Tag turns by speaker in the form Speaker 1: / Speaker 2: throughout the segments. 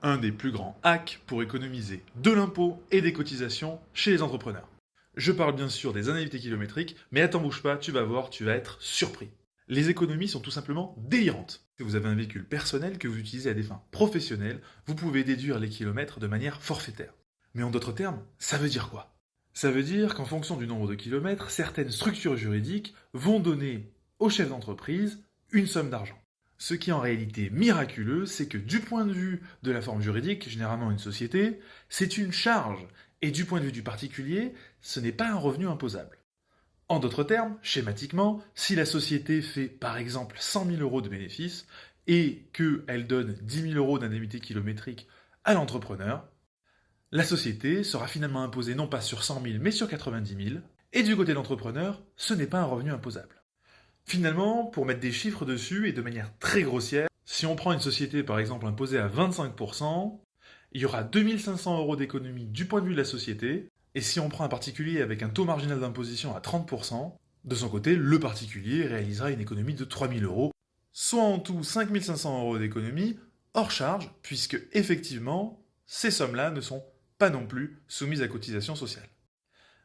Speaker 1: un des plus grands hacks pour économiser de l'impôt et des cotisations chez les entrepreneurs. Je parle bien sûr des indemnités kilométriques, mais attends, bouge pas, tu vas voir, tu vas être surpris. Les économies sont tout simplement délirantes. Si vous avez un véhicule personnel que vous utilisez à des fins professionnelles, vous pouvez déduire les kilomètres de manière forfaitaire. Mais en d'autres termes, ça veut dire quoi? Ça veut dire qu'en fonction du nombre de kilomètres, certaines structures juridiques vont donner au chef d'entreprise une somme d'argent. Ce qui est en réalité miraculeux, c'est que du point de vue de la forme juridique, généralement une société, c'est une charge, et du point de vue du particulier, ce n'est pas un revenu imposable. En d'autres termes, schématiquement, si la société fait par exemple 100 000 euros de bénéfices et qu'elle donne 10 000 euros d'indemnité kilométrique à l'entrepreneur, la société sera finalement imposée non pas sur 100 000 mais sur 90 000, et du côté de l'entrepreneur, ce n'est pas un revenu imposable. Finalement, pour mettre des chiffres dessus et de manière très grossière, si on prend une société par exemple imposée à 25%, il y aura 2500 euros d'économie du point de vue de la société, et si on prend un particulier avec un taux marginal d'imposition à 30%, de son côté, le particulier réalisera une économie de 3000 euros, soit en tout 5500 euros d'économie, hors charge, puisque effectivement, ces sommes-là ne sont pas non plus soumises à cotisation sociale.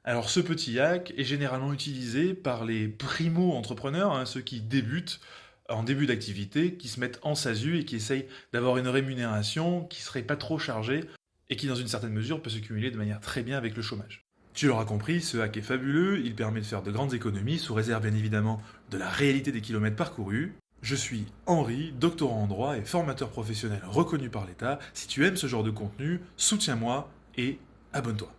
Speaker 1: Alors ce petit hack est généralement utilisé par les primo-entrepreneurs, ceux qui débutent en début d'activité, qui se mettent en SASU et qui essayent d'avoir une rémunération qui serait pas trop chargée et qui dans une certaine mesure peut se cumuler de manière très bien avec le chômage. Tu l'auras compris, ce hack est fabuleux, il permet de faire de grandes économies, sous réserve bien évidemment de la réalité des kilomètres parcourus. Je suis Henri, doctorant en droit et formateur professionnel reconnu par l'État. Si tu aimes ce genre de contenu, soutiens-moi et abonne-toi.